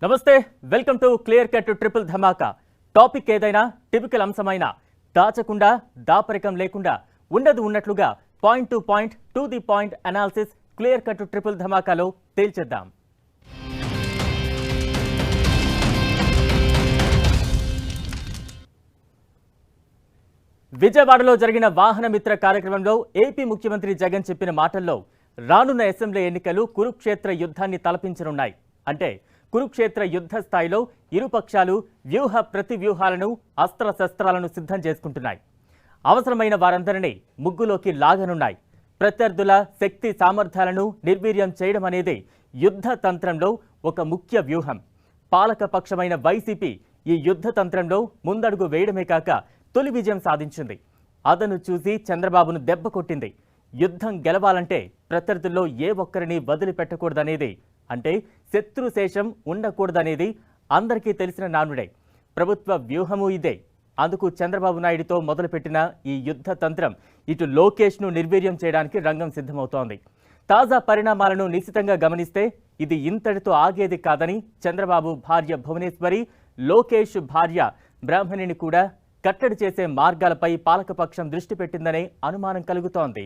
నమస్తే welcome to clear cut triple Dhamaka topic ఏదైనా typical అంశమైన దాచకుండా దాపరికం లేకుండా ఉండదు ఉన్నట్లుగా point to the point analysis clear cut triple ధమాకాలో తేల్చేద్దాం. విజయవాడలో జరిగిన వాహన మిత్ర కార్యక్రమంలో ఏపీ ముఖ్యమంత్రి జగన్ చెప్పిన మాటల్లో రానున్న అసెంబ్లీ ఎన్నికలు కురుక్షేత్ర యుద్ధాన్ని తలపించనున్నాయి. అంటే కురుక్షేత్ర యుద్ధ స్థాయిలో ఇరుపక్షాలు వ్యూహ ప్రతివ్యూహాలను అస్త్రశస్త్రాలను సిద్ధం చేసుకుంటున్నాయి. అవసరమైన వారందరినీ ముగ్గులోకి లాగనున్నాయి. ప్రత్యర్థుల శక్తి సామర్థ్యాలను నిర్వీర్యం చేయడం అనేది యుద్ధ తంత్రంలో ఒక ముఖ్య వ్యూహం. పాలక పక్షమైన వైసీపీ ఈ యుద్ధ తంత్రంలో ముందడుగు వేయడమే కాక తొలి విజయం సాధించింది. అదను చూసి చంద్రబాబును దెబ్బ కొట్టింది. యుద్ధం గెలవాలంటే ప్రత్యర్థుల్లో ఏ ఒక్కరిని వదిలిపెట్టకూడదనేది, అంటే శత్రుశేషం ఉండకూడదనేది అందరికీ తెలిసిన నానుడే. ప్రభుత్వ వ్యూహము ఇదే. అందుకు చంద్రబాబు నాయుడుతో మొదలుపెట్టిన ఈ యుద్ధ తంత్రం ఇటు లోకేష్ను నిర్వీర్యం చేయడానికి రంగం సిద్ధమవుతోంది. తాజా పరిణామాలను నిశితంగా గమనిస్తే ఇది ఇంతటితో ఆగేది కాదని చంద్రబాబు భార్య భువనేశ్వరి, లోకేష్ భార్య బ్రాహ్మణిని కూడా కట్టడి చేసే మార్గాలపై పాలకపక్షం దృష్టి పెట్టిందనే అనుమానం కలుగుతోంది.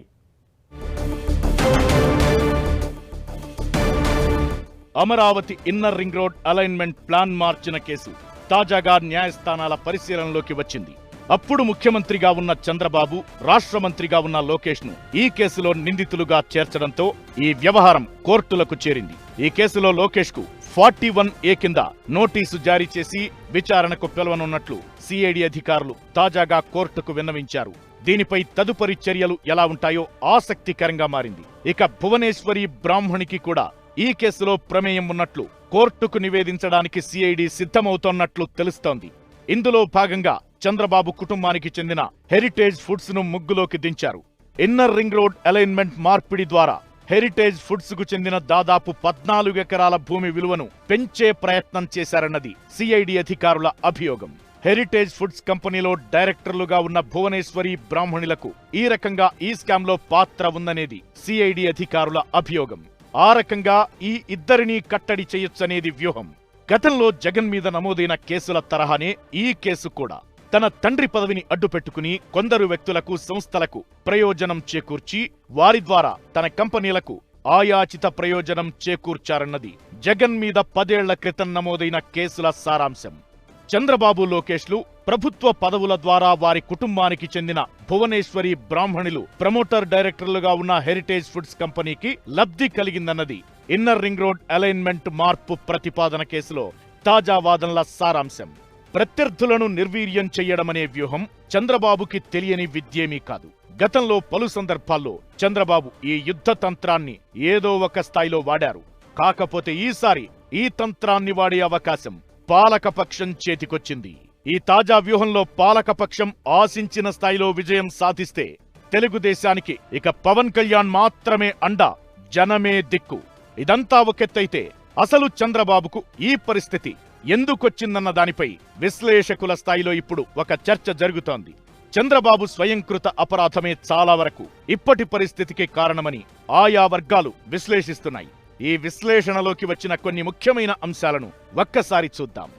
Amaravati inner ring road alignment plan మార్చిన కేసు తాజాగా న్యాయస్థానాల పరిశీలనలోకి వచ్చింది. అప్పుడు ముఖ్యమంత్రిగా ఉన్న చంద్రబాబు, రాష్ట్ర మంత్రిగా ఉన్న లోకేష్ ను ఈ కేసులో నిందితులుగా చేర్చడంతో ఈ వ్యవహారం కోర్టులకు చేరింది. ఈ కేసులో లోకేష్ కు 41A కింద నోటీసు జారీ చేసి విచారణకు పిలవనున్నట్లు సిఐడి అధికారులు తాజాగా కోర్టుకు విన్నవించారు. దీనిపై తదుపరి చర్యలు ఎలా ఉంటాయో ఆసక్తికరంగా మారింది. ఇక భువనేశ్వరి బ్రాహ్మణికి కూడా ఈ కేసులో ప్రమేయం ఉన్నట్లు కోర్టుకు నివేదించడానికి సిఐడి సిద్ధమవుతోన్నట్లు తెలుస్తోంది. ఇందులో భాగంగా చంద్రబాబు కుటుంబానికి చెందిన హెరిటేజ్ ఫుడ్స్ ను ముగ్గులోకి దించారు. ఇన్నర్ రింగ్ రోడ్ అలైన్మెంట్ మార్పిడి ద్వారా హెరిటేజ్ ఫుడ్స్ కు చెందిన దాదాపు 14 ఎకరాల భూమి విలువను పెంచే ప్రయత్నం చేశారన్నది సిఐడి అధికారుల అభియోగం. హెరిటేజ్ ఫుడ్స్ కంపెనీలో డైరెక్టర్లుగా ఉన్న భువనేశ్వరి బ్రాహ్మణులకు ఈ రకంగా ఈ స్కామ్ లో పాత్ర ఉందనేది సిఐడి అధికారుల అభియోగం. ఆ రకంగా ఈ ఇద్దరినీ కట్టడి చేయొచ్చనేది వ్యూహం. గతంలో జగన్ మీద నమోదైన కేసుల తరహానే ఈ కేసు కూడా. తన తండ్రి పదవిని అడ్డుపెట్టుకుని కొందరు వ్యక్తులకు, సంస్థలకు ప్రయోజనం చేకూర్చి వారి ద్వారా తన కంపెనీలకు ఆయాచిత ప్రయోజనం చేకూర్చారన్నది జగన్ మీద 10 ఏళ్ల క్రితం నమోదైన కేసుల సారాంశం. చంద్రబాబు, లోకేష్లు ప్రభుత్వ పదవుల ద్వారా వారి కుటుంబానికి చెందిన భువనేశ్వరి బ్రాహ్మణులు ప్రమోటర్ డైరెక్టర్లుగా ఉన్న హెరిటేజ్ ఫుడ్స్ కంపెనీకి లబ్ధి కలిగిందన్నది ఇన్నర్ రింగ్ రోడ్ అలైన్మెంట్ మార్పు ప్రతిపాదన కేసులో తాజా వాదనల సారాంశం. ప్రత్యర్థులను నిర్వీర్యం చెయ్యడమనే వ్యూహం చంద్రబాబుకి తెలియని విద్యేమీ కాదు. గతంలో పలు సందర్భాల్లో చంద్రబాబు ఈ యుద్ధ తంత్రాన్ని ఏదో ఒక స్థాయిలో వాడారు. కాకపోతే ఈసారి ఈ తంత్రాన్ని వాడే అవకాశం పాలకపక్షం చేతికొచ్చింది. ఈ తాజా వ్యూహంలో పాలకపక్షం ఆశించిన స్థాయిలో విజయం సాధిస్తే తెలుగుదేశానికి ఇక పవన్ కళ్యాణ్ మాత్రమే అండ, జనమే దిక్కు. ఇదంతా ఒకెత్తైతే అసలు చంద్రబాబుకు ఈ పరిస్థితి ఎందుకొచ్చిందన్న దానిపై విశ్లేషకుల స్థాయిలో ఇప్పుడు ఒక చర్చ జరుగుతోంది. చంద్రబాబు స్వయంకృత అపరాధమే చాలా వరకు ఇప్పటి పరిస్థితికి కారణమని ఆయా వర్గాలు విశ్లేషిస్తున్నాయి. ఈ విశ్లేషణలోకి వచ్చిన కొన్ని ముఖ్యమైన అంశాలను ఒక్కసారి చూద్దాం.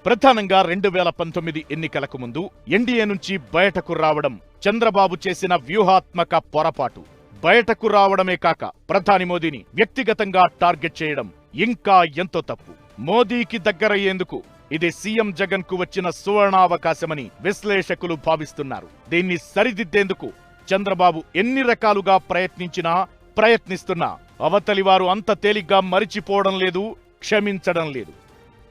ప్రధానంగా 2019 ఎన్నికలకు ముందు ఎన్డీఏ నుంచి బయటకు రావడం చంద్రబాబు చేసిన వ్యూహాత్మక పొరపాటు. బయటకు రావడమే కాక ప్రధాని మోదీని వ్యక్తిగతంగా టార్గెట్ చేయడం ఇంకా ఎంతో తప్పు. మోదీకి దగ్గరయ్యేందుకు ఇది సీఎం జగన్ కు వచ్చిన సువర్ణావకాశమని విశ్లేషకులు భావిస్తున్నారు. దీన్ని సరిదిద్దేందుకు చంద్రబాబు ఎన్ని రకాలుగా ప్రయత్నిస్తున్నా అవతలివారు అంత తేలిగ్గా మరిచిపోవడం లేదు, క్షమించడం లేదు.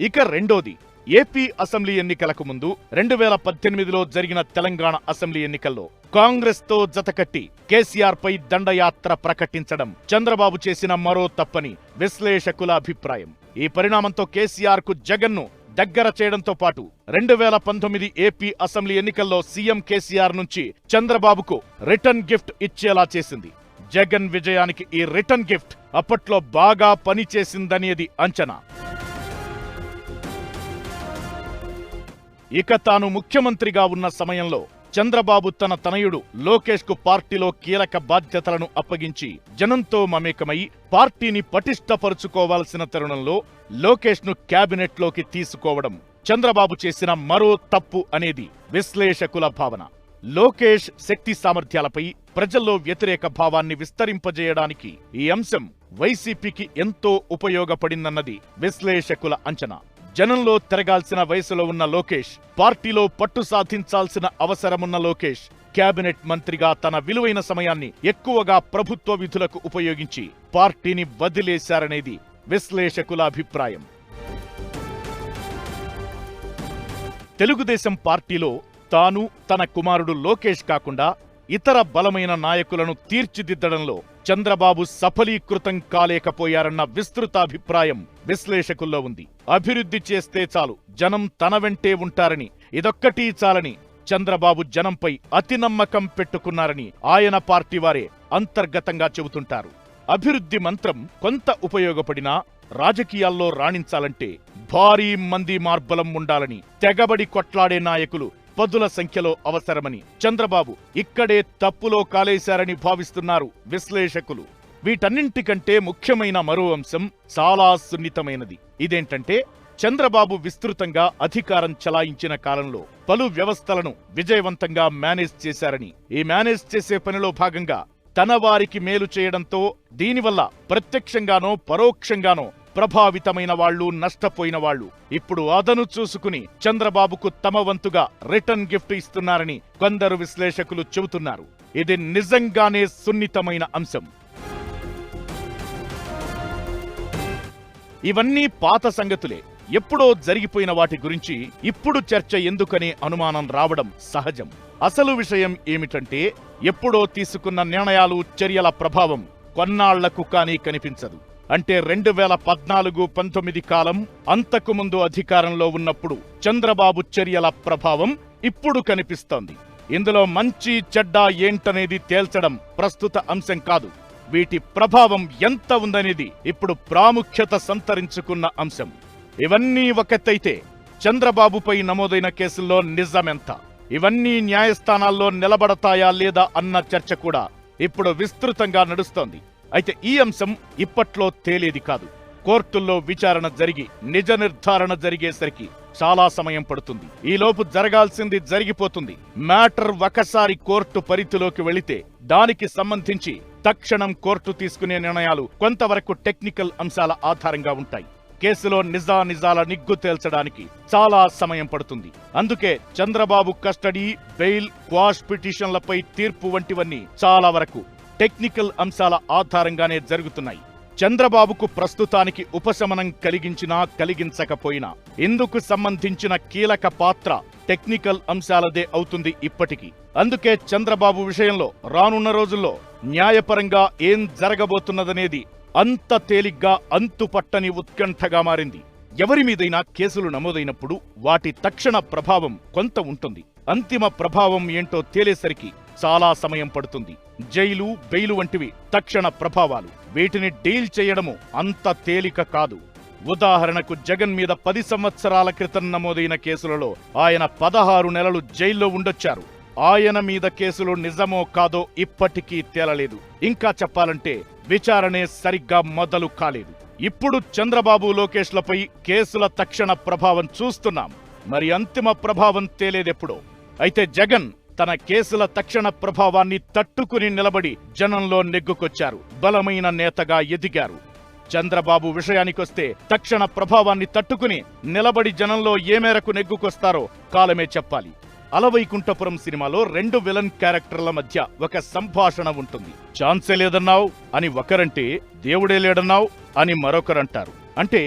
ఇక రెండోది, ఏపీ అసెంబ్లీ ఎన్నికలకు ముందు 2018లో జరిగిన తెలంగాణ అసెంబ్లీ ఎన్నికల్లో కాంగ్రెస్ తో జతకట్టి కేసీఆర్ పై దండయాత్ర ప్రకటించడం చంద్రబాబు చేసిన మరో తప్పని విశ్లేషకుల అభిప్రాయం. ఈ పరిణామంతో కేసీఆర్ కు జగన్ ను దగ్గర చేయడంతో పాటు 2019 ఏపీ అసెంబ్లీ ఎన్నికల్లో సీఎం కేసీఆర్ నుంచి చంద్రబాబుకు రిటర్న్ గిఫ్ట్ ఇచ్చేలా చేసింది. జగన్ విజయానికి ఈ రిటర్న్ గిఫ్ట్ అప్పట్లో బాగా పనిచేసిందనేది అంచనా. ఇక తాను ముఖ్యమంత్రిగా ఉన్న సమయంలో చంద్రబాబు తన తనయుడు లోకేష్ కు పార్టీలో కీలక బాధ్యతలను అప్పగించి జనంతో మమేకమై పార్టీని పటిష్టపరుచుకోవాల్సిన తరుణంలో లోకేష్ ను క్యాబినెట్ లోకి తీసుకోవడం చంద్రబాబు చేసిన మరో తప్పు అనేది విశ్లేషకుల భావన. లోకేష్ శక్తి సామర్థ్యాలపై ప్రజల్లో వ్యతిరేక భావాన్ని విస్తరింపజేయడానికి ఈ అంశం వైసీపీకి ఎంతో ఉపయోగపడిందన్నది విశ్లేషకుల అంచనా. జనంలో తిరగాల్సిన వయసులో ఉన్న లోకేష్, పార్టీలో పట్టు సాధించాల్సిన అవసరమున్న లోకేష్ కేబినెట్ మంత్రిగా తన విలువైన సమయాన్ని ఎక్కువగా ప్రభుత్వ విధులకు ఉపయోగించి పార్టీని వదిలేశారనేది విశ్లేషకుల అభిప్రాయం. తెలుగుదేశం పార్టీలో తాను, తన కుమారుడు లోకేష్ కాకుండా ఇతర బలమైన నాయకులను తీర్చిదిద్దడంలో చంద్రబాబు సఫలీకృతం కాలేకపోయారన్న విస్తృత అభిప్రాయం విశ్లేషకుల్లో ఉంది. అభివృద్ధి చేస్తే చాలు, జనం తన వెంటే ఉంటారని, ఇదొక్కటీ చాలని చంద్రబాబు జనంపై అతి నమ్మకం పెట్టుకున్నారని ఆయన పార్టీ వారే అంతర్గతంగా చెబుతుంటారు. అభివృద్ధి మంత్రం కొంత ఉపయోగపడినా రాజకీయాల్లో రాణించాలంటే భారీ మంది మార్బలం ఉండాలని, తెగబడి కొట్లాడే నాయకులు పదుల సంఖ్యలో అవసరమని చంద్రబాబు ఇక్కడే తప్పులో కాలేశారని భావిస్తున్నారు విశ్లేషకులు. వీటన్నింటికంటే ముఖ్యమైన మరో అంశం చాలా సున్నితమైనది. ఇదేంటంటే చంద్రబాబు విస్తృతంగా అధికారం చలాయించిన కాలంలో పలు వ్యవస్థలను విజయవంతంగా మేనేజ్ చేశారని, ఈ మేనేజ్ చేసే పనిలో భాగంగా తన వారికి మేలు చేయడంతో దీనివల్ల ప్రత్యక్షంగానో పరోక్షంగానో ప్రభావితమైన వాళ్లు, నష్టపోయిన వాళ్లు ఇప్పుడు అదను చూసుకుని చంద్రబాబుకు తమ వంతుగా రిటర్న్ గిఫ్ట్ ఇస్తున్నారని కొందరు విశ్లేషకులు చెబుతున్నారు. ఇది నిజంగానే సున్నితమైన అంశం. ఇవన్నీ పాత సంగతులే. ఎప్పుడో జరిగిపోయిన వాటి గురించి ఇప్పుడు చర్చ ఎందుకనే అనుమానం రావడం సహజం. అసలు విషయం ఏమిటంటే ఎప్పుడో తీసుకున్న నిర్ణయాలు, చర్యల ప్రభావం కొన్నాళ్లకు కానీ కనిపించదు. అంటే 2014-19 కాలం, అంతకు ముందు అధికారంలో ఉన్నప్పుడు చంద్రబాబు చర్యల ప్రభావం ఇప్పుడు కనిపిస్తోంది. ఇందులో మంచి చెడ్డ ఏంటనేది తేల్చడం ప్రస్తుత అంశం కాదు. వీటి ప్రభావం ఎంత ఉందనేది ఇప్పుడు ప్రాముఖ్యత సంతరించుకున్న అంశం. ఇవన్నీ ఒకెత్తైతే చంద్రబాబుపై నమోదైన కేసుల్లో నిజమెంత, ఇవన్నీ న్యాయస్థానాల్లో నిలబడతాయా లేదా అన్న చర్చ కూడా ఇప్పుడు విస్తృతంగా నడుస్తోంది. అయితే ఈ అంశం ఇప్పట్లో తేలేది కాదు. కోర్టుల్లో విచారణ జరిగి నిజ నిర్ధారణ జరిగేసరికి చాలా సమయం పడుతుంది. ఈలోపు జరగాల్సింది జరిగిపోతుంది. మ్యాటర్ ఒకసారి కోర్టు పరిధిలోకి వెళితే దానికి సంబంధించి తక్షణం కోర్టు తీసుకునే నిర్ణయాలు కొంతవరకు టెక్నికల్ అంశాల ఆధారంగా ఉంటాయి. కేసులో నిజానిజాల నిగ్గు తేల్చడానికి చాలా సమయం పడుతుంది. అందుకే చంద్రబాబు కస్టడీ, బెయిల్, క్వాష్ పిటిషన్లపై తీర్పు వంటివన్నీ చాలా వరకు టెక్నికల్ అంశాల ఆధారంగానే జరుగుతున్నాయి. చంద్రబాబుకు ప్రస్తుతానికి ఉపశమనం కలిగించినా కలిగించకపోయినా ఇందుకు సంబంధించిన కీలక పాత్ర టెక్నికల్ అంశాలదే అవుతుంది ఇప్పటికీ. అందుకే చంద్రబాబు విషయంలో రానున్న రోజుల్లో న్యాయపరంగా ఏం జరగబోతున్నదనేది అంత తేలిగ్గా అంతుపట్టని ఉత్కంఠగా మారింది. ఎవరి మీదైనా కేసులు నమోదైనప్పుడు వాటి తక్షణ ప్రభావం కొంత ఉంటుంది. అంతిమ ప్రభావం ఏంటో తేలేసరికి చాలా సమయం పడుతుంది. జైలు, బెయిలు వంటివి తక్షణ ప్రభావాలు. వీటిని డీల్ చేయడము అంత తేలిక కాదు. ఉదాహరణకు జగన్ మీద 10 సంవత్సరాల క్రితం నమోదైన కేసులలో ఆయన 16 నెలలు జైల్లో ఉండొచ్చారు. ఆయన మీద కేసులు నిజమో కాదో ఇప్పటికీ తేలలేదు. ఇంకా చెప్పాలంటే విచారణే సరిగ్గా మొదలు కాలేదు. ఇప్పుడు చంద్రబాబు, లోకేష్లపై కేసుల తక్షణ ప్రభావం చూస్తున్నాం. మరి అంతిమ ప్రభావం తేలేదెప్పుడో. అయితే జగన్ తన కేసుల తక్షణ ప్రభావాన్ని తట్టుకుని నిలబడి జనంలో నెగ్గుకొచ్చారు. బలమైన నేతగా ఎదిగారు. చంద్రబాబు విషయానికొస్తే తక్షణ ప్రభావాన్ని తట్టుకుని నిలబడి జనంలో ఏ మేరకు నెగ్గుకొస్తారో కాలమే చెప్పాలి. అలవైకుంఠపురం సినిమాలో 2 విలన్ క్యారెక్టర్ల మధ్య ఒక సంభాషణ ఉంటుంది. ఛాన్సే లేదన్నావు అని ఒకరంటే, దేవుడే లేడన్నావు అని మరొకరంటారు. అంటే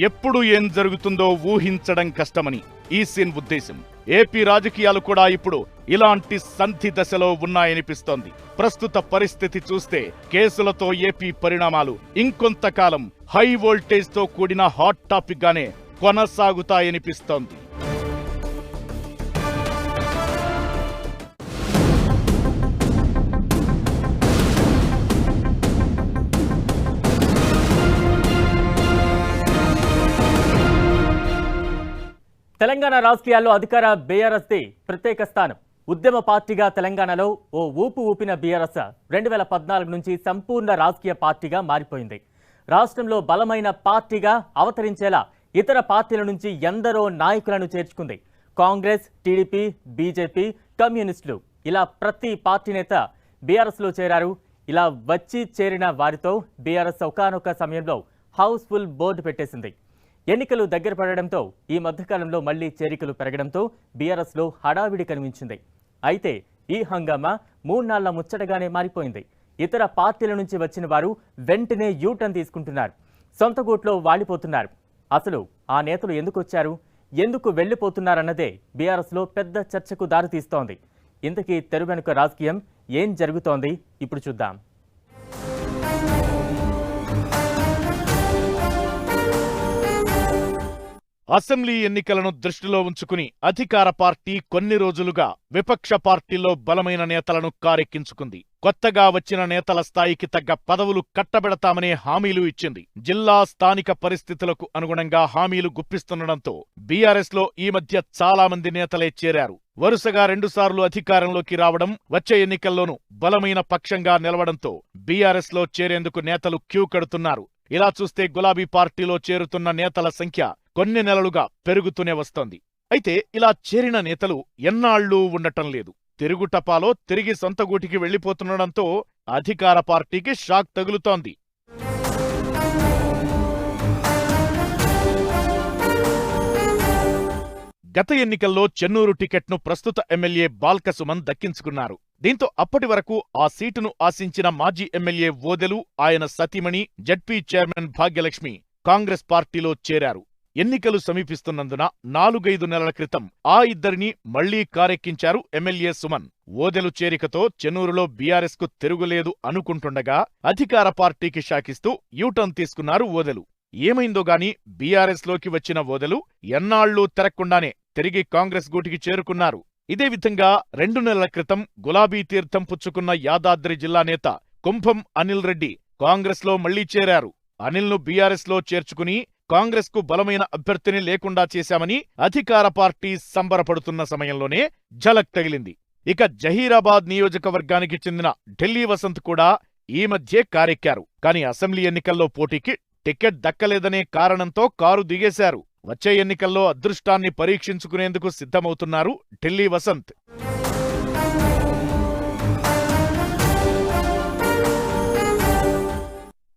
ఎప్పుడు ఏం జరుగుతుందో ఊహించడం కష్టమని ఈ సీన్ ఉద్దేశం. ఏపీ రాజకీయాలు కూడా ఇప్పుడు ఇలాంటి సంధి దశలో ఉన్నాయనిపిస్తోంది. ప్రస్తుత పరిస్థితి చూస్తే కేసులతో ఏపీ పరిణామాలు ఇంకొంతకాలం హై వోల్టేజ్ తో కూడిన హాట్ టాపిక్ గానే కొనసాగుతాయనిపిస్తోంది. తెలంగాణ రాజకీయాల్లో అధికార బీఆర్ఎస్ది ప్రత్యేక స్థానం. ఉద్యమ పార్టీగా తెలంగాణలో ఓ ఊపు ఊపిన బీఆర్ఎస్ 2014 నుంచి సంపూర్ణ రాజకీయ పార్టీగా మారిపోయింది. రాష్ట్రంలో బలమైన పార్టీగా అవతరించేలా ఇతర పార్టీల నుంచి ఎందరో నాయకులను చేర్చుకుంది. కాంగ్రెస్, టీడీపీ, బీజేపీ, కమ్యూనిస్టులు ఇలా ప్రతి పార్టీ నేత బీఆర్ఎస్లో చేరారు. ఇలా వచ్చి చేరిన వారితో బీఆర్ఎస్ ఒకానొక సమయంలో హౌస్ఫుల్ బోర్డు పెట్టేసింది. ఎన్నికలు దగ్గర పడడంతో ఈ మధ్యకాలంలో మళ్లీ చేరికలు పెరగడంతో బీఆర్ఎస్లో హడావిడి కనిపించింది. అయితే ఈ హంగామా 3 నాళ్ల ముచ్చటగానే మారిపోయింది. ఇతర పార్టీల నుంచి వచ్చిన వారు వెంటనే యూటర్న్ తీసుకుంటున్నారు. సొంత గూట్లో వాలిపోతున్నారు. అసలు ఆ నేతలు ఎందుకు వచ్చారు, ఎందుకు వెళ్లిపోతున్నారన్నదే బీఆర్ఎస్లో పెద్ద చర్చకు దారితీస్తోంది. ఇంతకీ తెర వెనుక రాజకీయం ఏం జరుగుతోంది ఇప్పుడు చూద్దాం. అసెంబ్లీ ఎన్నికలను దృష్టిలో ఉంచుకుని అధికార పార్టీ కొన్ని రోజులుగా విపక్ష పార్టీలో బలమైన నేతలను కారెక్కించుకుంది. కొత్తగా వచ్చిన నేతల స్థాయికి తగ్గ పదవులు కట్టబెడతామనే హామీలు ఇచ్చింది. జిల్లా స్థానిక పరిస్థితులకు అనుగుణంగా హామీలు గుప్పిస్తుండటంతో బీఆర్ఎస్ లో ఈ మధ్య చాలా మంది నేతలే చేరారు. వరుసగా 2 సార్లు అధికారంలోకి రావడం, వచ్చే ఎన్నికల్లోనూ బలమైన పక్షంగా నిలవడంతో బీఆర్ఎస్ లో చేరేందుకు నేతలు క్యూ కడుతున్నారు. ఇలా చూస్తే గులాబీ పార్టీలో చేరుతున్న నేతల సంఖ్య కొన్ని నెలలుగా పెరుగుతూనే వస్తోంది. అయితే ఇలా చేరిన నేతలు ఎన్నాళ్లూ ఉండటం లేదు. తిరుగుటపాలో తిరిగి సొంత గూటికి వెళ్లిపోతుండటంతో అధికార పార్టీకి షాక్ తగులుతోంది. గత ఎన్నికల్లో చెన్నూరు టికెట్ను ప్రస్తుత ఎమ్మెల్యే బాల్క సుమన్ దక్కించుకున్నారు. దీంతో అప్పటి వరకు ఆ సీటును ఆశించిన మాజీ ఎమ్మెల్యే ఓదెలు, ఆయన సతీమణి జడ్పీ చైర్మన్ భాగ్యలక్ష్మి కాంగ్రెస్ పార్టీలో చేరారు. ఎన్నికలు సమీపిస్తున్నందున 4-5 నెలల క్రితం ఆ ఇద్దరిని మళ్లీ కారెక్కించారు ఎమ్మెల్యే సుమన్. ఓదెలు చేరికతో చెన్నూరులో బీఆర్ఎస్ కు తిరుగులేదు అనుకుంటుండగా అధికార పార్టీకి షాకిస్తూ యూటర్న్ తీసుకున్నారు ఓదెలు. ఏమైందో గాని బీఆర్ఎస్ లోకి వచ్చిన ఓదెలు ఎన్నాళ్లూ తిరగకుండానే తిరిగి కాంగ్రెస్ గూటికి చేరుకున్నారు. ఇదే విధంగా 2 నెలల క్రితం గులాబీ తీర్థం పుచ్చుకున్న యాదాద్రి జిల్లా నేత కుంభం అనిల్ రెడ్డి కాంగ్రెస్ లో మళ్లీ చేరారు. అనిల్ ను బీఆర్ఎస్ లో చేర్చుకుని కాంగ్రెస్ కు బలమైన అభ్యర్థిని లేకుండా చేశామని అధికార పార్టీ సంబరపడుతున్న సమయంలోనే ఝలక్ తగిలింది. ఇక జహీరాబాద్ నియోజకవర్గానికి చెందిన ఢిల్లీ వసంత్ కూడా ఈ మధ్యే కారెక్కారు. కానీ అసెంబ్లీ ఎన్నికల్లో పోటీకి టికెట్ దక్కలేదనే కారణంతో కారు దిగేశారు. వచ్చే ఎన్నికల్లో అదృష్టాన్ని పరీక్షించుకునేందుకు సిద్ధమవుతున్నారు ఢిల్లీ వసంత్.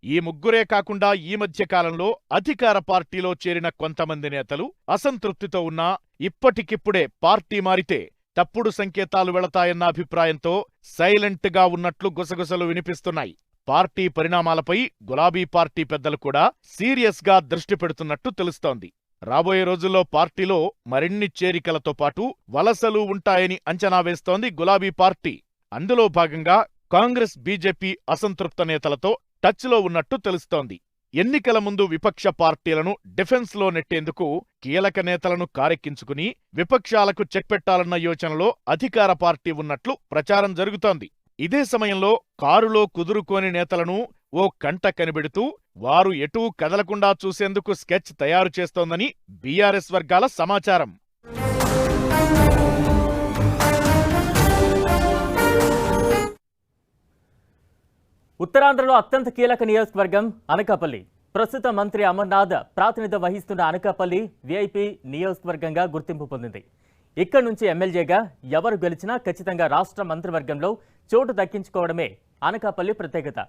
ఈ ముగ్గురే కాకుండా ఈ మధ్య కాలంలో అధికార పార్టీలో చేరిన కొంతమంది నేతలు అసంతృప్తితో ఉన్నా ఇప్పటికిప్పుడే పార్టీ మారితే తప్పుడు సంకేతాలు వెళతాయన్న అభిప్రాయంతో సైలెంట్ గా ఉన్నట్లు గుసగుసలు వినిపిస్తున్నాయి. పార్టీ పరిణామాలపై గులాబీ పార్టీ పెద్దలు కూడా సీరియస్ గా దృష్టి పెడుతున్నట్టు తెలుస్తోంది. రాబోయే రోజుల్లో పార్టీలో మరిన్ని చేరికలతో పాటు వలసలు ఉంటాయని అంచనా వేస్తోంది గులాబీ పార్టీ. అందులో భాగంగా కాంగ్రెస్, బీజేపీ అసంతృప్త నేతలతో టచ్లో ఉన్నట్టు తెలుస్తోంది. ఎన్నికల ముందు విపక్ష పార్టీలను డిఫెన్స్ లో నెట్టేందుకు కీలక నేతలను కారెక్కించుకుని విపక్షాలకు చెక్ పెట్టాలన్న యోచనలో అధికార పార్టీ ఉన్నట్లు ప్రచారం జరుగుతోంది. ఇదే సమయంలో కారులో కుదురుకోని నేతలను ఓ కంట కనిపెడుతూ వారు ఎటూ కదలకుండా చూసేందుకు స్కెచ్ తయారు చేస్తోందని బీఆర్ఎస్ వర్గాల సమాచారం. ఉత్తరాంధ్రలో అత్యంత కీలక నియోజకవర్గం అనకాపల్లి. ప్రస్తుత మంత్రి అమర్నాథ్ ప్రాతినిధ్యం వహిస్తున్న అనకాపల్లి వీఐపీ నియోజకవర్గంగా గుర్తింపు పొందింది. ఇక్కడి నుంచి ఎమ్మెల్యేగా ఎవరు గెలిచినా ఖచ్చితంగా రాష్ట్ర మంత్రివర్గంలో చోటు దక్కించుకోవడమే అనకాపల్లి ప్రత్యేకత.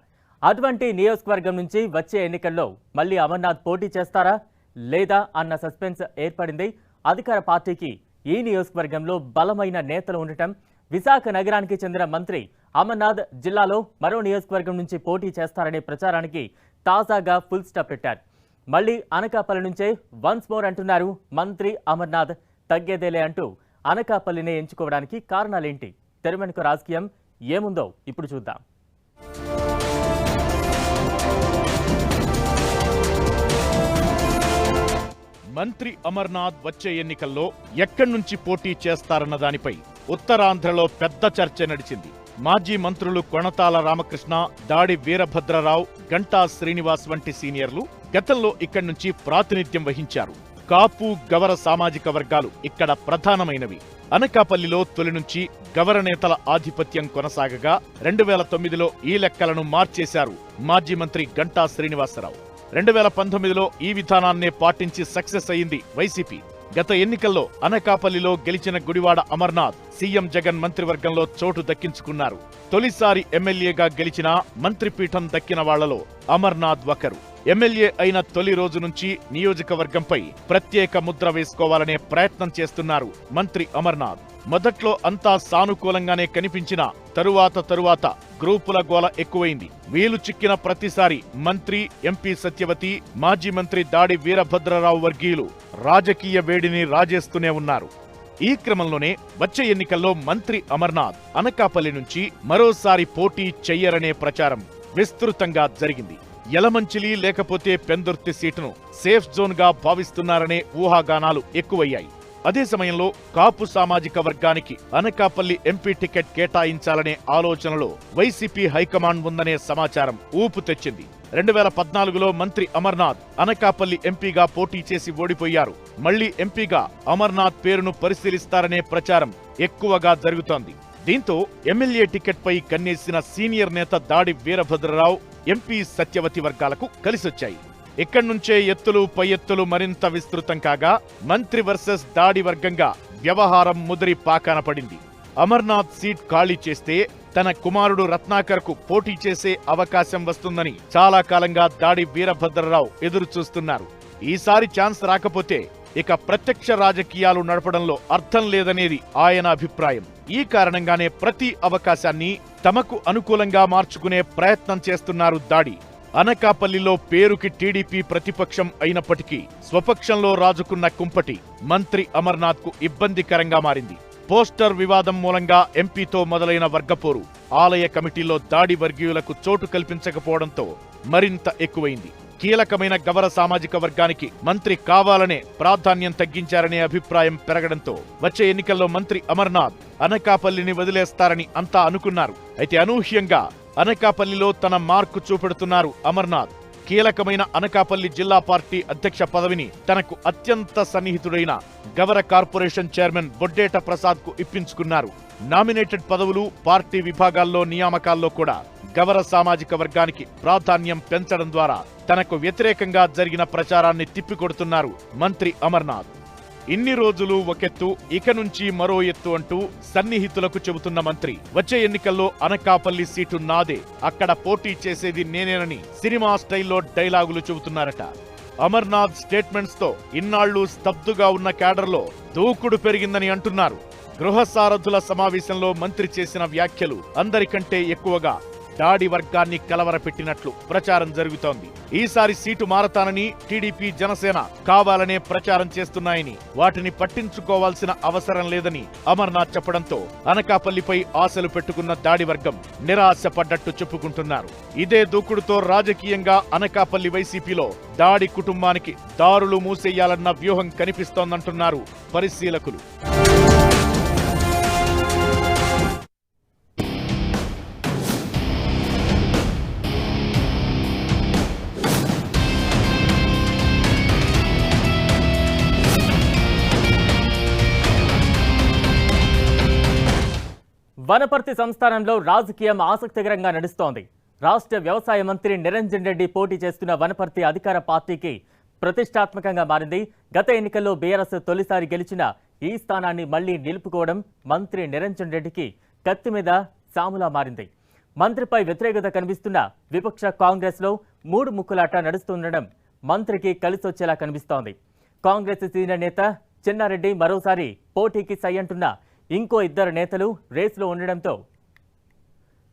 అటువంటి నియోజకవర్గం నుంచి వచ్చే ఎన్నికల్లో మళ్లీ అమర్నాథ్ పోటీ చేస్తారా లేదా అన్న సస్పెన్స్ ఏర్పడింది. అధికార పార్టీకి ఈ నియోజకవర్గంలో బలమైన నేతలు ఉండటం, విశాఖ నగరానికి చెందిన మంత్రి అమర్నాథ్ జిల్లాలో మరో నియోజకవర్గం నుంచి పోటీ చేస్తారనే ప్రచారానికి తాజాగా ఫుల్ స్టాప్ పెట్టారు. మళ్లీ అనకాపల్లి నుంచే వన్స్ మోర్ అంటున్నారు మంత్రి అమర్నాథ్. తగ్గేదేలే అంటూ అనకాపల్లినే ఎంచుకోవడానికి కారణాలేంటి, తెర వెనుక రాజకీయం ఏముందో ఇప్పుడు చూద్దాం. మంత్రి అమర్నాథ్ వచ్చే ఎన్నికల్లో ఎక్కడి నుంచి పోటీ చేస్తారన్న దానిపై ఉత్తరాంధ్రలో పెద్ద చర్చ నడిచింది. మాజీ మంత్రులు కొణతాల రామకృష్ణ, దాడి వీరభద్రరావు, గంటా శ్రీనివాస్ వంటి సీనియర్లు గతంలో ఇక్కడి నుంచి ప్రాతినిధ్యం వహించారు. కాపు గవర సామాజిక వర్గాలు ఇక్కడ ప్రధానమైనవి. అనకాపల్లిలో తొలి నుంచి గవర నేతల ఆధిపత్యం కొనసాగగా 2009లో ఈ లెక్కలను మార్చేశారు మాజీ మంత్రి గంటా శ్రీనివాసరావు. 2019లో ఈ విధానాన్నే పాటించి సక్సెస్ అయింది వైసీపీ. గత ఎన్నికల్లో అనకాపల్లిలో గెలిచిన గుడివాడ అమర్నాథ్ సీఎం జగన్ మంత్రివర్గంలో చోటు దక్కించుకున్నారు. తొలిసారి ఎమ్మెల్యేగా గెలిచిన మంత్రిపీఠం దక్కిన వాళ్లలో అమర్నాథ్ ఒకరు. ఎమ్మెల్యే అయిన తొలి రోజు నుంచి నియోజకవర్గంపై ప్రత్యేక ముద్ర వేసుకోవాలనే ప్రయత్నం చేస్తున్నారు మంత్రి అమర్నాథ్. మొదట్లో అంతా సానుకూలంగానే కనిపించిన తరువాత గ్రూపుల గోల ఎక్కువైంది. వీలు చిక్కిన ప్రతిసారి మంత్రి, ఎంపీ సత్యవతి, మాజీ మంత్రి దాడి వీరభద్రరావు వర్గీయులు రాజకీయ వేడిని రాజేస్తూనే ఉన్నారు. ఈ క్రమంలోనే వచ్చే ఎన్నికల్లో మంత్రి అమర్నాథ్ అనకాపల్లి నుంచి మరోసారి పోటీ చెయ్యరనే ప్రచారం విస్తృతంగా జరిగింది. యలమంచిలి లేకపోతే పెందుర్తి సీటును సేఫ్ జోన్ గా భావిస్తున్నారనే ఊహాగానాలు ఎక్కువయ్యాయి. అదే సమయంలో కాపు సామాజిక వర్గానికి అనకాపల్లి ఎంపీ టికెట్ కేటాయించాలనే ఆలోచనలో వైసీపీ హైకమాండ్ ఉందనే సమాచారం ఊపు తెచ్చింది. 2014లో మంత్రి అమర్నాథ్ అనకాపల్లి ఎంపీగా పోటీ చేసి ఓడిపోయారు. మళ్లీ ఎంపీగా అమర్నాథ్ పేరును పరిశీలిస్తారనే ప్రచారం ఎక్కువగా జరుగుతోంది. దీంతో ఎమ్మెల్యే టికెట్ పై కన్నేసిన సీనియర్ నేత దాడి వీరభద్రరావు, ఎంపీ సత్యవతి వర్గాలకు కలిసొచ్చాయి. ఇక్కడి నుంచే ఎత్తులు పై ఎత్తులు మరింత విస్తృతం కాగా మంత్రి వర్సెస్ దాడి వర్గంగా వ్యవహారం ముదిరి పాకాన పడింది. అమర్నాథ్ సీట్ ఖాళీ చేస్తే తన కుమారుడు రత్నాకర్ కు పోటీ చేసే అవకాశం వస్తుందని చాలా కాలంగా దాడి వీరభద్రరావు ఎదురు చూస్తున్నారు. ఈసారి ఛాన్స్ రాకపోతే ఇక ప్రత్యక్ష రాజకీయాలు నడపడంలో అర్థం లేదనేది ఆయన అభిప్రాయం. ఈ కారణంగానే ప్రతి అవకాశాన్ని తమకు అనుకూలంగా మార్చుకునే ప్రయత్నం చేస్తున్నారు దాడి. అనకాపల్లిలో పేరుకి టీడీపీ ప్రతిపక్షం అయినప్పటికీ స్వపక్షంలో రాజుకున్న కుంపటి మంత్రి అమర్నాథ్ కు ఇబ్బందికరంగా మారింది. పోస్టర్ వివాదం మూలంగా ఎంపీతో మొదలైన వర్గపోరు ఆలయ కమిటీలో దాడి వర్గీయులకు చోటు కల్పించకపోవడంతో మరింత ఎక్కువైంది. కీలకమైన గవర సామాజిక వర్గానికి మంత్రి కావాలనే ప్రాధాన్యం తగ్గించారనే అభిప్రాయం పెరగడంతో వచ్చే ఎన్నికల్లో మంత్రి అమర్నాథ్ అనకాపల్లిని వదిలేస్తారని అంతా అనుకున్నారు. అయితే అనూహ్యంగా అనకాపల్లిలో తన మార్కు చూపెడుతున్నారు అమర్నాథ్. కీలకమైన అనకాపల్లి జిల్లా పార్టీ అధ్యక్ష పదవిని తనకు అత్యంత సన్నిహితుడైన గవర కార్పొరేషన్ చైర్మన్ బొడ్డేట ప్రసాద్ కు ఇప్పించుకున్నారు. నామినేటెడ్ పదవులు, పార్టీ విభాగాల్లో నియామకాల్లో కూడా గవర సామాజిక వర్గానికి ప్రాధాన్యం పెంచడం ద్వారా తనకు వ్యతిరేకంగా జరిగిన ప్రచారాన్ని తిప్పికొడుతున్నారు మంత్రి అమర్నాథ్. ఇన్ని రోజులు ఒకెత్తు, ఇక నుంచి మరో ఎత్తు అంటూ సన్నిహితులకు చెబుతున్న మంత్రి వచ్చే ఎన్నికల్లో అనకాపల్లి సీటు నాదే, అక్కడ పోటీ చేసేది నేనేనని సినిమా స్టైల్లో డైలాగులు చెబుతున్నారట. అమర్నాథ్ స్టేట్మెంట్స్ తో ఇన్నాళ్లు స్తబ్దుగా ఉన్న క్యాడర్లో దూకుడు పెరిగిందని అంటున్నారు. గృహ సారథుల సమావేశంలో మంత్రి చేసిన వ్యాఖ్యలు అందరికంటే ఎక్కువగా దాడి వర్గాన్ని కలవరపెట్టినట్లు ప్రచారం జరుగుతోంది. ఈసారి సీటు మారతానని టీడీపీ, జనసేన కావాలనే ప్రచారం చేస్తున్నాయని, వాటిని పట్టించుకోవాల్సిన అవసరం లేదని అమర్నాథ్ చెప్పడంతో అనకాపల్లిపై ఆశలు పెట్టుకున్న దాడి వర్గం నిరాశపడ్డట్టు చెప్పుకుంటున్నారు. ఇదే దూకుడుతో రాజకీయంగా అనకాపల్లి వైసీపీలో దాడి కుటుంబానికి దారులు మూసేయాలన్న వ్యూహం కనిపిస్తోందంటున్నారు పరిశీలకులు. వనపర్తి సంస్థానంలో రాజకీయం ఆసక్తికరంగా నడుస్తోంది. రాష్ట్ర వ్యవసాయ మంత్రి నిరంజన్ రెడ్డి పోటీ చేస్తున్న వనపర్తి అధికార పార్టీకి ప్రతిష్టాత్మకంగా మారింది. గత ఎన్నికల్లో బీఆర్ఎస్ తొలిసారి గెలిచిన ఈ స్థానాన్ని మళ్లీ నిలుపుకోవడం మంత్రి నిరంజన్ రెడ్డికి కత్తి మీద సాములా మారింది. మంత్రిపై వ్యతిరేకత కనిపిస్తున్న విపక్ష కాంగ్రెస్లో మూడు ముక్కులాట నడుస్తుండడం మంత్రికి కలిసొచ్చేలా కనిపిస్తోంది. కాంగ్రెస్ సీనియర్ నేత చెన్నారెడ్డి మరోసారి పోటీకి సై అంటున్న ఇంకో ఇద్దరు నేతలు రేసులో ఉండడంతో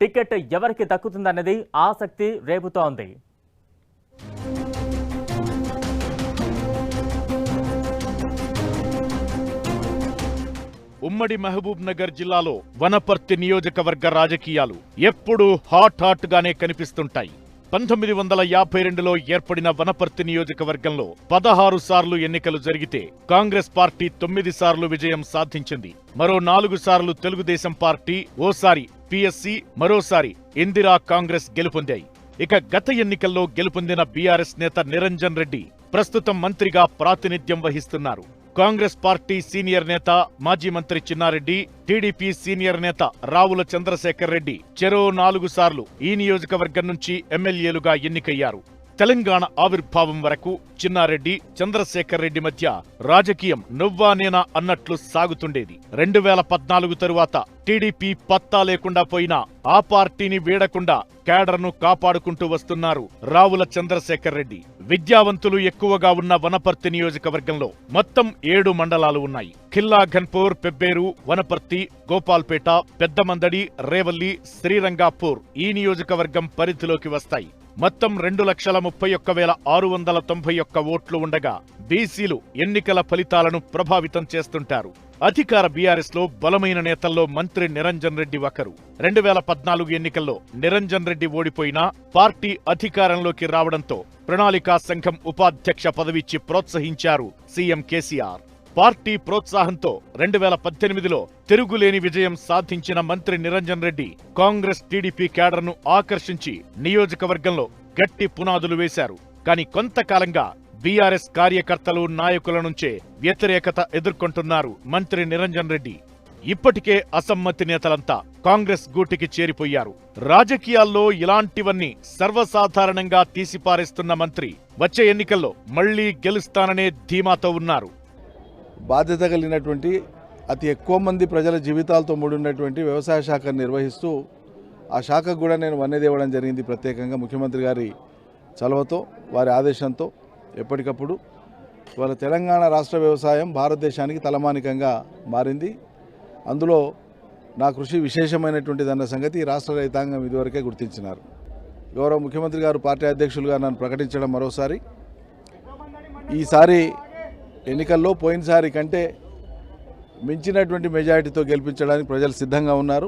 టికెట్ ఎవరికి దక్కుతుందన్నది ఆసక్తి రేపుతోంది. ఉమ్మడి మహబూబ్ నగర్ జిల్లాలో వనపర్తి నియోజకవర్గ రాజకీయాలు ఎప్పుడూ హాట్ గానే కనిపిస్తుంటాయి. 1952లో ఏర్పడిన వనపర్తి నియోజకవర్గంలో 16 సార్లు ఎన్నికలు జరిగితే కాంగ్రెస్ పార్టీ 9 సార్లు విజయం సాధించింది. మరో 4 సార్లు తెలుగుదేశం పార్టీ, ఓసారి పిఎస్సి, మరోసారి ఇందిరా కాంగ్రెస్ గెలుపొందాయి. ఇక గత ఎన్నికల్లో గెలుపొందిన బీఆర్ఎస్ నేత నిరంజన్ రెడ్డి ప్రస్తుతం మంత్రిగా ప్రాతినిధ్యం వహిస్తున్నారు. కాంగ్రెస్ పార్టీ సీనియర్ నేత మాజీ మంత్రి చిన్నారెడ్డి, టీడీపీ సీనియర్ నేత రావుల చంద్రశేఖర్ రెడ్డి చెరో 4 సార్లు ఈ నియోజకవర్గం నుంచి ఎమ్మెల్యేలుగా ఎన్నికయ్యారు. తెలంగాణ ఆవిర్భావం వరకు చిన్నారెడ్డి, చంద్రశేఖర్ రెడ్డి మధ్య రాజకీయం నువ్వా నేనా అన్నట్లు సాగుతుండేది. 2014 తరువాత టీడీపీ పత్తా లేకుండా పోయినా ఆ పార్టీని వీడకుండా కేడర్ను కాపాడుకుంటూ వస్తున్నారు రావుల చంద్రశేఖర్ రెడ్డి. విద్యావంతులు ఎక్కువగా ఉన్న వనపర్తి నియోజకవర్గంలో మొత్తం 7 మండలాలు ఉన్నాయి. ఖిల్లా ఘన్పూర్, పెబ్బేరు, వనపర్తి, గోపాల్పేట, పెద్దమందడి, రేవల్లి, శ్రీరంగాపూర్ ఈ నియోజకవర్గం పరిధిలోకి వస్తాయి. మొత్తం 2,31,691 ఓట్లు ఉండగా బీసీలు ఎన్నికల ఫలితాలను ప్రభావితం చేస్తుంటారు. అధికార బీఆర్ఎస్ లో బలమైన నేతల్లో మంత్రి నిరంజన్ రెడ్డి ఒకరు. 2014 ఎన్నికల్లో నిరంజన్ రెడ్డి ఓడిపోయినా పార్టీ అధికారంలోకి రావడంతో ప్రణాళికా సంఘం ఉపాధ్యక్ష పదవిచ్చి ప్రోత్సహించారు సీఎం కేసీఆర్. పార్టీ ప్రోత్సాహంతో 2018లో తిరుగులేని విజయం సాధించిన మంత్రి నిరంజన్ రెడ్డి కాంగ్రెస్, టీడీపీ కేడర్ను ఆకర్షించి నియోజకవర్గంలో గట్టి పునాదులు వేశారు. కానీ కొంతకాలంగా బీఆర్ఎస్ కార్యకర్తలు, నాయకుల నుంచే వ్యతిరేకత ఎదుర్కొంటున్నారు మంత్రి నిరంజన్ రెడ్డి. ఇప్పటికే అసమ్మతి నేతలంతా కాంగ్రెస్ గూటికి చేరిపోయారు. రాజకీయాల్లో ఇలాంటివన్నీ సర్వసాధారణంగా తీసిపారేస్తున్న మంత్రి వచ్చే ఎన్నికల్లో మళ్లీ గెలుస్తాననే ధీమాతో ఉన్నారు. బాధ్యత కలిగినటువంటి అతి ఎక్కువ మంది ప్రజల జీవితాలతో ముడిన్నటువంటి వ్యవసాయ శాఖను నిర్వహిస్తూ ఆ శాఖకు కూడా నేను వన్నెది ఇవ్వడం జరిగింది. ప్రత్యేకంగా ముఖ్యమంత్రి గారి చలవతో, వారి ఆదేశంతో ఎప్పటికప్పుడు ఇవాళ తెలంగాణ రాష్ట్ర వ్యవసాయం భారతదేశానికి తలమానికంగా మారింది. అందులో నా కృషి విశేషమైనటువంటిదన్న సంగతి రాష్ట్ర రైతాంగం ఇదివరకే గుర్తించినారు. గౌరవ ముఖ్యమంత్రి గారు పార్టీ అధ్యక్షులుగా నన్ను ప్రకటించడం మరోసారి. ఈసారి ఎన్నికల్లో పోయినసారి కంటే మించినటువంటి మెజారిటీతో గెలిపించడానికి ప్రజలు సిద్ధంగా ఉన్నారు.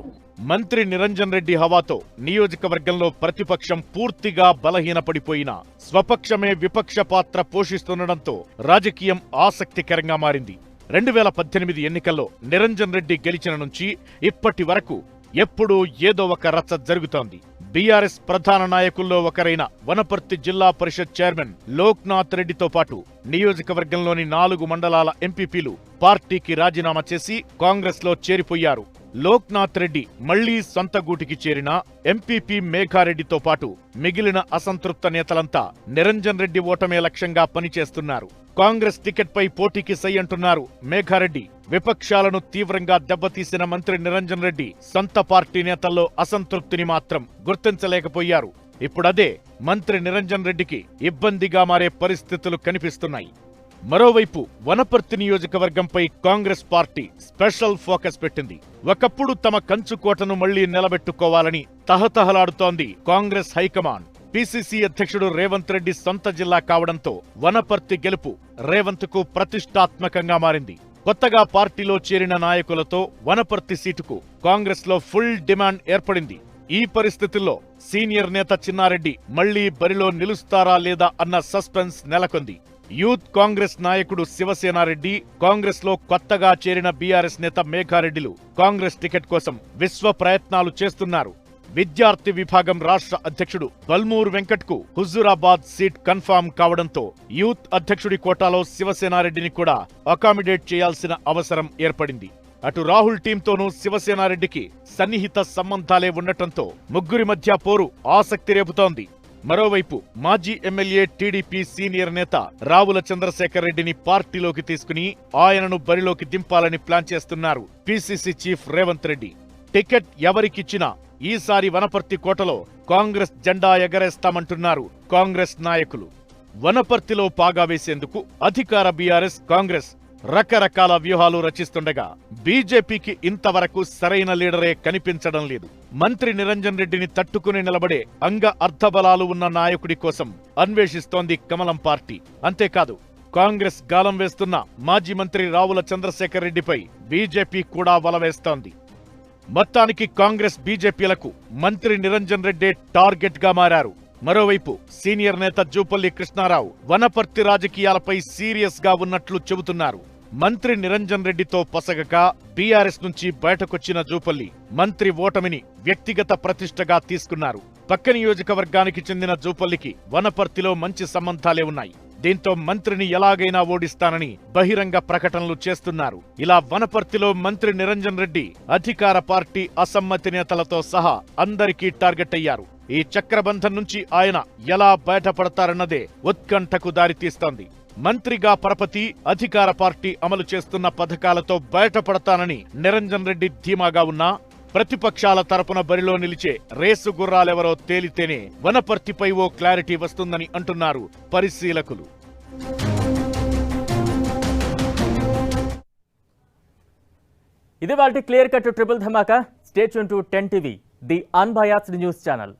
మంత్రి నిరంజన్ రెడ్డి హవాతో నియోజకవర్గంలో ప్రతిపక్షం పూర్తిగా బలహీనపడిపోయినా స్వపక్షమే విపక్ష పాత్ర పోషిస్తుండటంతో రాజకీయం ఆసక్తికరంగా మారింది. 2018 ఎన్నికల్లో నిరంజన్ రెడ్డి గెలిచిన నుంచి ఇప్పటి వరకు ఎప్పుడూ ఏదో ఒక రచ్చ జరుగుతోంది. బీఆర్ఎస్ ప్రధాన నాయకుల్లో ఒకరైన వనపర్తి జిల్లా పరిషత్ చైర్మన్ లోక్నాథ్ రెడ్డితో పాటు నియోజకవర్గంలోని 4 మండలాల ఎంపీపీలు పార్టీకి రాజీనామా చేసి కాంగ్రెస్ లో చేరిపోయారు. లోక్నాథ్ రెడ్డి మళ్లీ సొంత గూటికి చేరిన ఎంపీపీ మేఘారెడ్డితో పాటు మిగిలిన అసంతృప్త నేతలంతా నిరంజన్ రెడ్డి ఓటమే లక్ష్యంగా పనిచేస్తున్నారు. కాంగ్రెస్ టికెట్ పై పోటీకి సై అంటున్నారు మేఘారెడ్డి. విపక్షాలను తీవ్రంగా దెబ్బతీసిన మంత్రి నిరంజన్ రెడ్డి సొంత పార్టీ నేతల్లో అసంతృప్తిని మాత్రం గుర్తించలేకపోయారు. ఇప్పుడదే మంత్రి నిరంజన్ రెడ్డికి ఇబ్బందిగా మారే పరిస్థితులు కనిపిస్తున్నాయి. మరోవైపు వనపర్తి నియోజకవర్గంపై కాంగ్రెస్ పార్టీ స్పెషల్ ఫోకస్ పెట్టింది. ఒకప్పుడు తమ కంచుకోటను మళ్లీ నిలబెట్టుకోవాలని తహతహలాడుతోంది కాంగ్రెస్ హైకమాండ్. పీసీసీ అధ్యక్షుడు రేవంత్ రెడ్డి సొంత జిల్లా కావడంతో వనపర్తి గెలుపు రేవంత్ కు ప్రతిష్టాత్మకంగా మారింది. కొత్తగా పార్టీలో చేరిన నాయకులతో వనపర్తి సీటుకు కాంగ్రెస్ లో ఫుల్ డిమాండ్ ఏర్పడింది. ఈ పరిస్థితుల్లో సీనియర్ నేత చిన్నారెడ్డి మళ్లీ బరిలో నిలుస్తారా లేదా అన్న సస్పెన్స్ నెలకొంది. యూత్ కాంగ్రెస్ నాయకుడు శివసేనారెడ్డి, కాంగ్రెస్ లో కొత్తగా చేరిన బీఆర్ఎస్ నేత మేఘారెడ్డిలు కాంగ్రెస్ టికెట్ కోసం విశ్వ ప్రయత్నాలు చేస్తున్నారు. విద్యార్థి విభాగం రాష్ట్ర అధ్యక్షుడు బల్మూర్ వెంకట్ కు హుజూరాబాద్ సీట్ కన్ఫర్మ్ కావడంతో యూత్ అధ్యక్షుడి కోటాలో శివసేనారెడ్డిని కూడా అకామిడేట్ చేయాల్సిన అవసరం ఏర్పడింది. అటు రాహుల్ టీంతోనూ శివసేనారెడ్డికి సన్నిహిత సంబంధాలే ఉండటంతో ముగ్గురి మధ్య పోరు ఆసక్తి రేపుతోంది. మరోవైపు మాజీ ఎమ్మెల్యే టీడీపీ సీనియర్ నేత రావుల చంద్రశేఖర్ రెడ్డిని పార్టీలోకి తీసుకుని ఆయనను బరిలోకి దింపాలని ప్లాన్ చేస్తున్నారు PCC chief Revanth Reddy. Ticket ఎవరికిచ్చినా ఈసారి వనపర్తి కోటలో కాంగ్రెస్ జెండా ఎగరేస్తామంటున్నారు కాంగ్రెస్ నాయకులు. వనపర్తిలో పాగా వేసేందుకు అధికార బీఆర్ఎస్, కాంగ్రెస్ రకరకాల వ్యూహాలు రచిస్తుండగా బీజేపీకి ఇంతవరకు సరైన లీడరే కనిపించడం లేదు. మంత్రి నిరంజన్ రెడ్డిని తట్టుకుని నిలబడే అంగ అర్ధబలాలు ఉన్న నాయకుడి కోసం అన్వేషిస్తోంది కమలం పార్టీ. అంతేకాదు, కాంగ్రెస్ గాలం వేస్తున్న మాజీ మంత్రి రావుల చంద్రశేఖర్ రెడ్డిపై బీజేపీ కూడా వల వేస్తోంది. మొత్తానికి కాంగ్రెస్, బీజేపీలకు మంత్రి నిరంజన్ రెడ్డి టార్గెట్ గా మారారు. మరోవైపు సీనియర్ నేత జూపల్లి కృష్ణారావు వనపర్తి రాజకీయాలపై సీరియస్ గా ఉన్నట్లు చెబుతున్నారు. మంత్రి నిరంజన్ రెడ్డితో పొసగక బీఆర్ఎస్ నుంచి బయటకొచ్చిన జూపల్లి మంత్రి ఓటమిని వ్యక్తిగత ప్రతిష్టగా తీసుకున్నారు. పక్క నియోజకవర్గానికి చెందిన జూపల్లికి వనపర్తిలో మంచి సంబంధాలే ఉన్నాయి. దీంతో మంత్రిని ఎలాగైనా ఓడిస్తానని బహిరంగ ప్రకటనలు చేస్తున్నారు. ఇలా వనపర్తిలో మంత్రి నిరంజన్ రెడ్డి అధికార పార్టీ అసమ్మతి నేతలతో సహా అందరికీ టార్గెట్ అయ్యారు. ఈ చక్రబంధం నుంచి ఆయన ఎలా బయటపడతారన్నదే ఉత్కంఠకు దారితీస్తోంది. మంత్రిగా పరపతి అధికార పార్టీ అమలు చేస్తున్న పథకాలతో బయటపడతానని నిరంజన్ రెడ్డి ధీమాగా ఉన్నా ప్రతిపక్షాల తరపున బరిలో నిలిచే రేసు గుర్రాలెవరో తేలితేనే వనపర్తిపై ఓ క్లారిటీ వస్తుందని అంటున్నారు పరిశీలకులు. ఇది వాటి clear cut triple Dhamaka. Stay tune to 10 TV, the unbiased news channel.